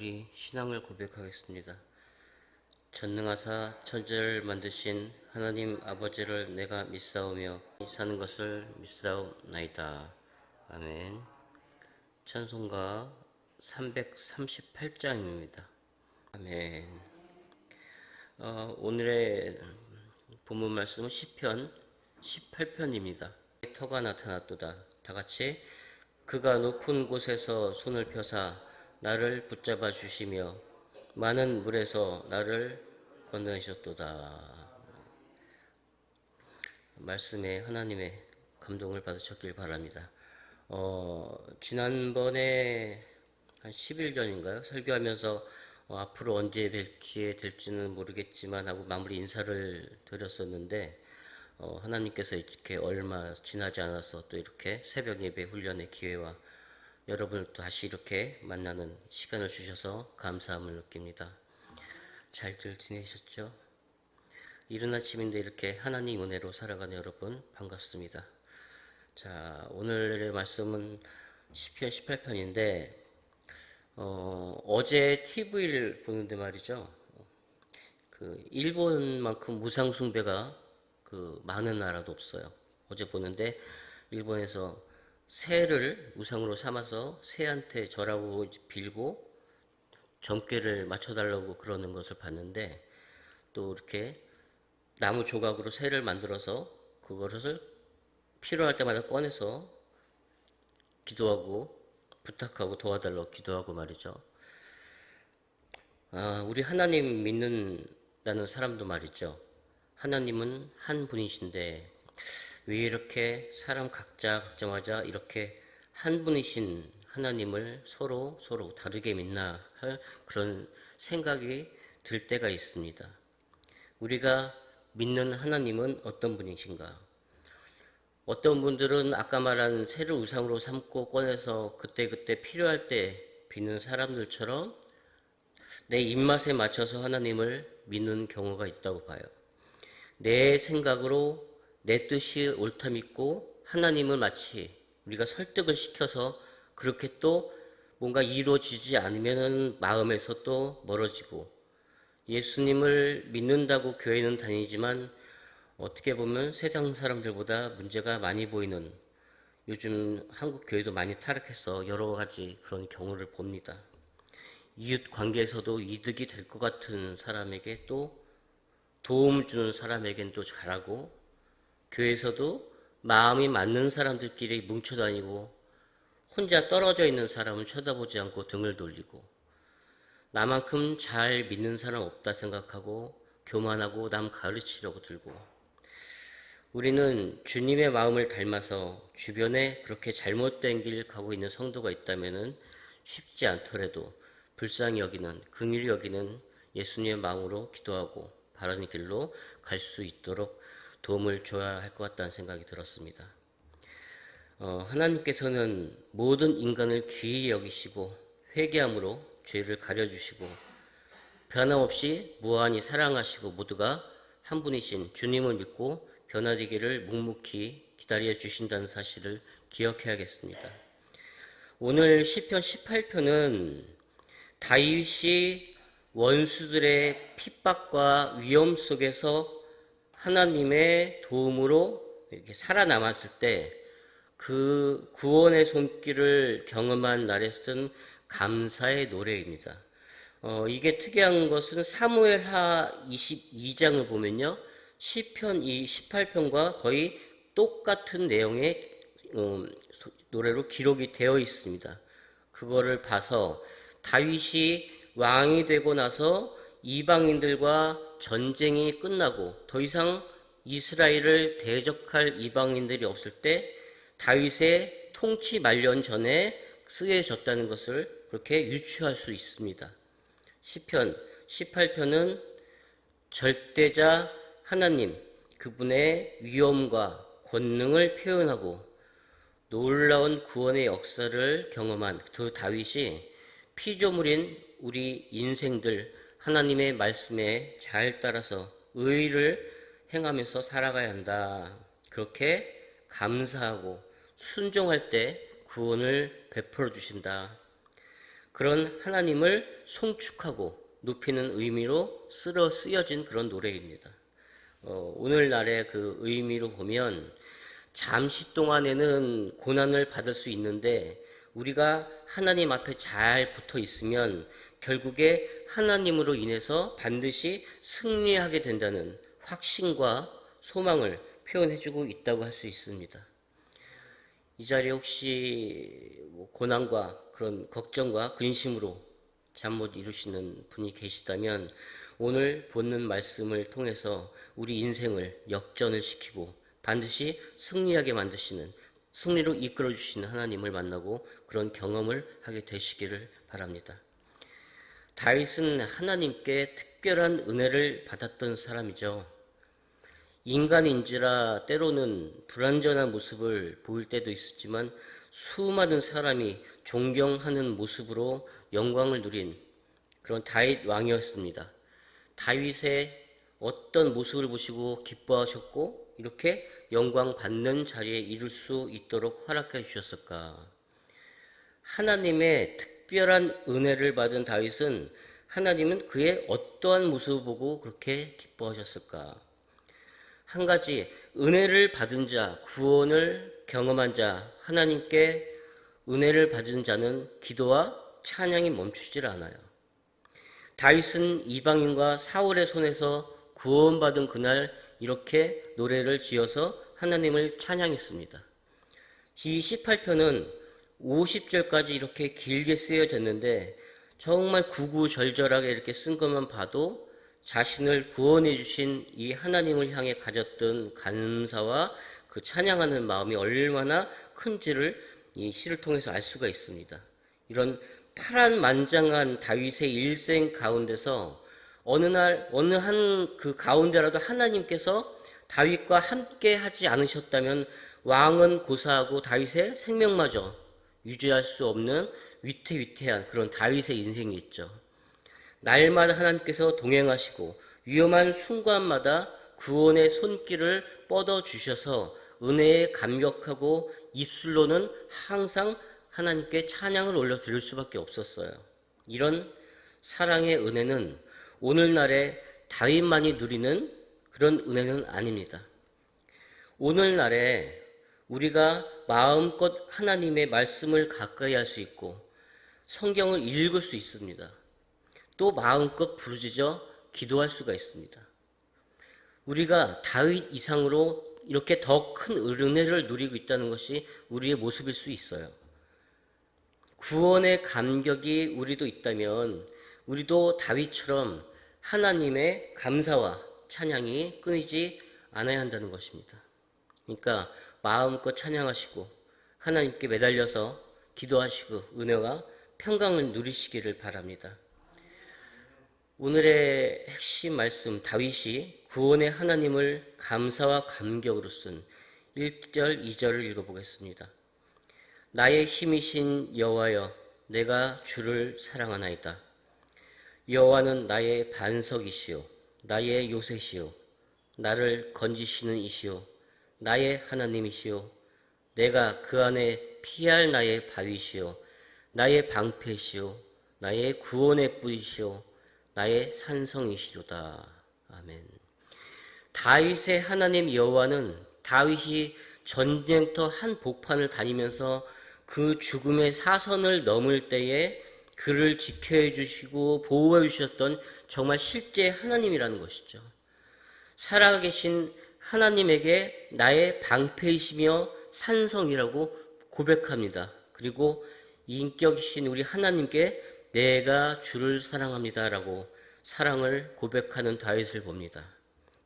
우리 신앙을 고백하겠습니다. 전능하사 천지를 만드신 하나님 아버지를 내가 믿사오며 사는 것을 믿사옵나이다. 아멘. 찬송가 338장입니다. 아멘. 오늘의 본문 말씀은 시편 18편입니다. 터가 나타났도다. 다 같이 그가 높은 곳에서 손을 펴사 나를 붙잡아 주시며 많은 물에서 나를 건너시었도다. 말씀에 하나님의 감동을 받으셨길 바랍니다. 지난번에 한 10일 전인가요? 설교하면서 앞으로 언제 뵐 기회 될지는 모르겠지만 하고 마무리 인사를 드렸었는데 하나님께서 이렇게 얼마 지나지 않아서 또 이렇게 새벽 예배 훈련의 기회와 여러분을 또 다시 이렇게 만나는 시간을 주셔서 감사함을 느낍니다. 잘들 지내셨죠? 이른 아침인데 이렇게 하나님 은혜로 살아가는 여러분 반갑습니다. 자, 오늘의 말씀은 시편 18편인데 어제 TV를 보는데 말이죠. 일본만큼 무상 숭배가 많은 나라도 없어요. 어제 보는데 일본에서 새를 우상으로 삼아서 새한테 절하고 빌고 점괘를 맞춰달라고 그러는 것을 봤는데, 또 이렇게 나무 조각으로 새를 만들어서 그것을 필요할 때마다 꺼내서 기도하고 부탁하고 도와달라고 기도하고 말이죠. 우리 하나님 믿는다는 사람도 말이죠. 하나님은 한 분이신데 왜 이렇게 사람 각자마자 이렇게 한 분이신 하나님을 서로 다르게 믿나 할 그런 생각이 들 때가 있습니다. 우리가 믿는 하나님은 어떤 분이신가? 어떤 분들은 아까 말한 새를 우상으로 삼고 꺼내서 그때그때 필요할 때 비는 사람들처럼 내 입맛에 맞춰서 하나님을 믿는 경우가 있다고 봐요. 내 생각으로 내 뜻이 옳다 믿고 하나님을 마치 우리가 설득을 시켜서 그렇게 또 뭔가 이루어지지 않으면 마음에서 또 멀어지고, 예수님을 믿는다고 교회는 다니지만 어떻게 보면 세상 사람들보다 문제가 많이 보이는, 요즘 한국 교회도 많이 타락해서 여러 가지 그런 경우를 봅니다. 이웃 관계에서도 이득이 될 것 같은 사람에게 또 도움 주는 사람에겐 또 잘하고, 교회에서도 마음이 맞는 사람들끼리 뭉쳐 다니고 혼자 떨어져 있는 사람은 쳐다보지 않고 등을 돌리고, 나만큼 잘 믿는 사람 없다 생각하고 교만하고 남 가르치려고 들고, 우리는 주님의 마음을 닮아서 주변에 그렇게 잘못된 길 가고 있는 성도가 있다면 쉽지 않더라도 불쌍히 여기는, 긍휼히 여기는 예수님의 마음으로 기도하고 바른 길로 갈 수 있도록 도움을 줘야 할 것 같다는 생각이 들었습니다. 하나님께서는 모든 인간을 귀히 여기시고 회개함으로 죄를 가려주시고 변함없이 무한히 사랑하시고 모두가 한 분이신 주님을 믿고 변화되기를 묵묵히 기다려 주신다는 사실을 기억해야겠습니다. 오늘 시편 18편은 다윗이 원수들의 핍박과 위험 속에서 하나님의 도움으로 이렇게 살아남았을 때 그 구원의 손길을 경험한 날에 쓴 감사의 노래입니다. 이게 특이한 것은 사무엘하 22장을 보면요, 시편 18편과 거의 똑같은 내용의 노래로 기록이 되어 있습니다. 그거를 봐서 다윗이 왕이 되고 나서 이방인들과 전쟁이 끝나고 더 이상 이스라엘을 대적할 이방인들이 없을 때 다윗의 통치 말년 전에 쓰여졌다는 것을 그렇게 유추할 수 있습니다. 시편 18편은 절대자 하나님, 그분의 위엄과 권능을 표현하고 놀라운 구원의 역사를 경험한 그 다윗이 피조물인 우리 인생들 하나님의 말씀에 잘 따라서 의를 행하면서 살아가야 한다, 그렇게 감사하고 순종할 때 구원을 베풀어 주신다. 그런 하나님을 송축하고 높이는 의미로 쓰여진 그런 노래입니다. 오늘날의 그 의미로 보면 잠시 동안에는 고난을 받을 수 있는데 우리가 하나님 앞에 잘 붙어 있으면 결국에 하나님으로 인해서 반드시 승리하게 된다는 확신과 소망을 표현해주고 있다고 할 수 있습니다. 이 자리에 혹시 고난과 그런 걱정과 근심으로 잠 못 이루시는 분이 계시다면 오늘 본문 말씀을 통해서 우리 인생을 역전을 시키고 반드시 승리하게 만드시는, 승리로 이끌어 주시는 하나님을 만나고 그런 경험을 하게 되시기를 바랍니다. 다윗은 하나님께 특별한 은혜를 받았던 사람이죠. 인간인지라 때로는 불완전한 모습을 보일 때도 있었지만 수많은 사람이 존경하는 모습으로 영광을 누린 그런 다윗 왕이었습니다. 다윗의 어떤 모습을 보시고 기뻐하셨고 이렇게 영광 받는 자리에 이룰 수 있도록 허락해 주셨을까? 하나님의 특별한 은혜를 받은 다윗은 하나님은 그의 어떠한 모습을 보고 그렇게 기뻐하셨을까? 한 가지, 은혜를 받은 자, 구원을 경험한 자, 하나님께 은혜를 받은 자는 기도와 찬양이 멈추질 않아요. 다윗은 이방인과 사울의 손에서 구원받은 그날 이렇게 노래를 지어서 하나님을 찬양했습니다. 이 18편은 50절까지 이렇게 길게 쓰여졌는데 정말 구구절절하게 이렇게 쓴 것만 봐도 자신을 구원해 주신 이 하나님을 향해 가졌던 감사와 그 찬양하는 마음이 얼마나 큰지를 이 시를 통해서 알 수가 있습니다. 이런 파란만장한 다윗의 일생 가운데서 어느 한 그 가운데라도 하나님께서 다윗과 함께 하지 않으셨다면 왕은 고사하고 다윗의 생명마저 유지할 수 없는 위태위태한 그런 다윗의 인생이 있죠. 날마다 하나님께서 동행하시고 위험한 순간마다 구원의 손길을 뻗어주셔서 은혜에 감격하고 입술로는 항상 하나님께 찬양을 올려드릴 수밖에 없었어요. 이런 사랑의 은혜는 오늘날의 다윗만이 누리는 그런 은혜는 아닙니다. 오늘날에 우리가 마음껏 하나님의 말씀을 가까이 할 수 있고 성경을 읽을 수 있습니다. 또 마음껏 부르짖어 기도할 수가 있습니다. 우리가 다윗 이상으로 이렇게 더 큰 은혜를 누리고 있다는 것이 우리의 모습일 수 있어요. 구원의 감격이 우리도 있다면 우리도 다윗처럼 하나님의 감사와 찬양이 끊이지 않아야 한다는 것입니다. 그러니까 마음껏 찬양하시고 하나님께 매달려서 기도하시고 은혜와 평강을 누리시기를 바랍니다. 오늘의 핵심 말씀, 다윗이 구원의 하나님을 감사와 감격으로 쓴 1절, 2절을 읽어보겠습니다. 나의 힘이신 여호와여, 내가 주를 사랑하나이다. 여호와는 나의 반석이시요 나의 요새시요 나를 건지시는 이시요 나의 하나님이시요 내가 그 안에 피할 나의 바위시요 나의 방패시요 나의 구원의 뿌리시요 나의 산성이시로다. 아멘. 다윗의 하나님 여호와는 다윗이 전쟁터 한복판을 다니면서 그 죽음의 사선을 넘을 때에 그를 지켜해 주시고 보호해 주셨던 정말 실제 하나님이라는 것이죠. 살아계신 하나님에게 나의 방패이시며 산성이라고 고백합니다. 그리고 인격이신 우리 하나님께 내가 주를 사랑합니다라고 사랑을 고백하는 다윗을 봅니다.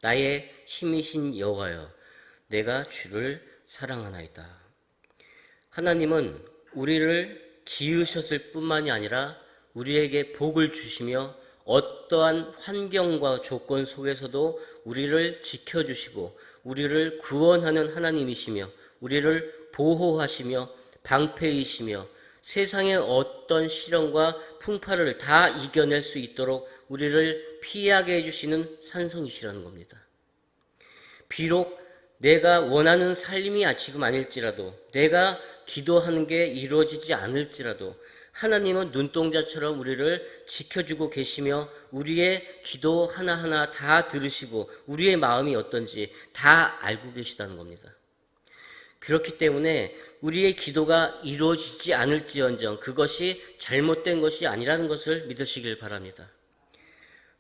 나의 힘이신 여호와여, 내가 주를 사랑하나이다. 하나님은 우리를 지으셨을 뿐만이 아니라 우리에게 복을 주시며 어떠한 환경과 조건 속에서도 우리를 지켜주시고 우리를 구원하는 하나님이시며 우리를 보호하시며 방패이시며 세상의 어떤 시련과 풍파를 다 이겨낼 수 있도록 우리를 피하게 해주시는 산성이시라는 겁니다. 비록 내가 원하는 삶이 지금 아닐지라도 내가 기도하는 게 이루어지지 않을지라도 하나님은 눈동자처럼 우리를 지켜주고 계시며 우리의 기도 하나하나 다 들으시고 우리의 마음이 어떤지 다 알고 계시다는 겁니다. 그렇기 때문에 우리의 기도가 이루어지지 않을지언정 그것이 잘못된 것이 아니라는 것을 믿으시길 바랍니다.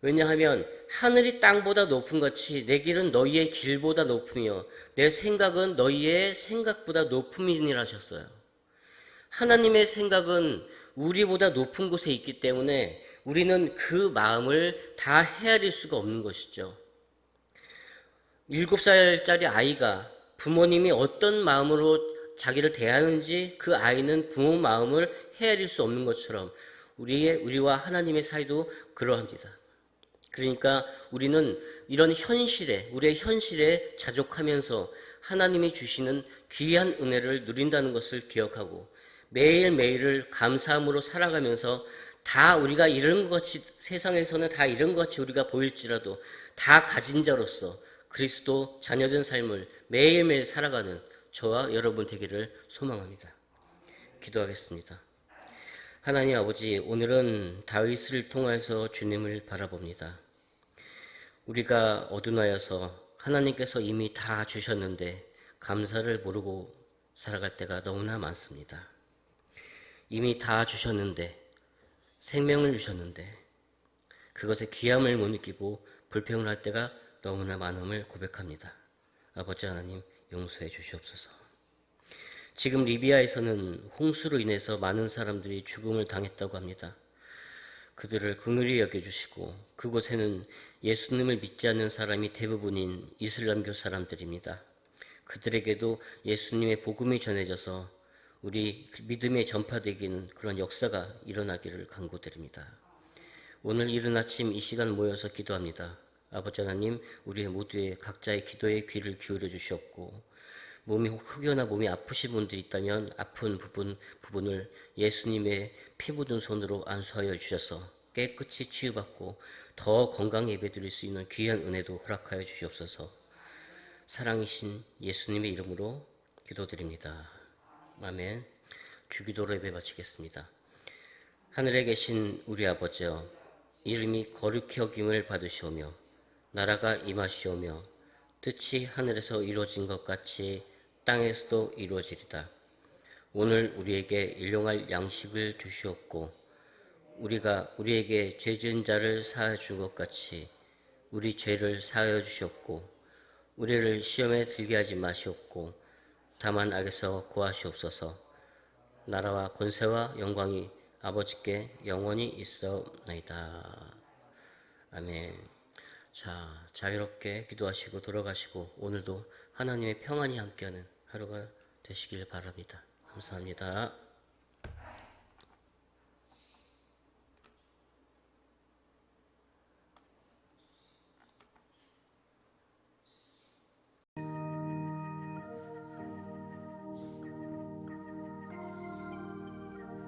왜냐하면 하늘이 땅보다 높은 같이 내 길은 너희의 길보다 높으며 내 생각은 너희의 생각보다 높음이니라 하셨어요. 하나님의 생각은 우리보다 높은 곳에 있기 때문에 우리는 그 마음을 다 헤아릴 수가 없는 것이죠. 7살짜리 아이가 부모님이 어떤 마음으로 자기를 대하는지 그 아이는 부모 마음을 헤아릴 수 없는 것처럼 우리와 하나님의 사이도 그러합니다. 그러니까 우리는 이런 우리의 현실에 자족하면서 하나님이 주시는 귀한 은혜를 누린다는 것을 기억하고 매일매일을 감사함으로 살아가면서 다 우리가 이런 것 같이 세상에서는 다 이런 것 같이 우리가 보일지라도 다 가진 자로서 그리스도 자녀된 삶을 매일매일 살아가는 저와 여러분 되기를 소망합니다. 기도하겠습니다. 하나님 아버지, 오늘은 다윗을 통해서 주님을 바라봅니다. 우리가 어둔하여서 하나님께서 이미 다 주셨는데 감사를 모르고 살아갈 때가 너무나 많습니다. 이미 다 주셨는데, 생명을 주셨는데 그것의 귀함을 못 느끼고 불평을 할 때가 너무나 많음을 고백합니다. 아버지 하나님, 용서해 주시옵소서. 지금 리비아에서는 홍수로 인해서 많은 사람들이 죽음을 당했다고 합니다. 그들을 긍휼히 여겨주시고 그곳에는 예수님을 믿지 않는 사람이 대부분인 이슬람교 사람들입니다. 그들에게도 예수님의 복음이 전해져서 우리 믿음의 전파되기는 그런 역사가 일어나기를 간구드립니다. 오늘 이른 아침 이 시간 모여서 기도합니다. 아버지 하나님, 우리 모두의 각자의 기도에 귀를 기울여 주시옵고 몸이 혹여나 몸이 아프신 분들이 있다면 아픈 부분을 예수님의 피 묻은 손으로 안수하여 주셔서 깨끗이 치유받고 더 건강히 예배드릴 수 있는 귀한 은혜도 허락하여 주시옵소서. 사랑이신 예수님의 이름으로 기도드립니다. 아멘. 주기도로 예배 바치겠습니다. 하늘에 계신 우리 아버지여, 이름이 거룩히 여김을 받으시오며 나라가 임하시오며 뜻이 하늘에서 이루어진 것 같이 땅에서도 이루어지리다. 오늘 우리에게 일용할 양식을 주시옵고 우리가 우리에게 죄 지은 자를 사하여 준 것 같이 우리 죄를 사하여 주시옵고 우리를 시험에 들게 하지 마시옵고 다만 악에서 구하시옵소서. 나라와 권세와 영광이 아버지께 영원히 있어나이다. 아멘. 자, 자유롭게 기도하시고 돌아가시고 오늘도 하나님의 평안이 함께하는 하루가 되시길 바랍니다. 감사합니다.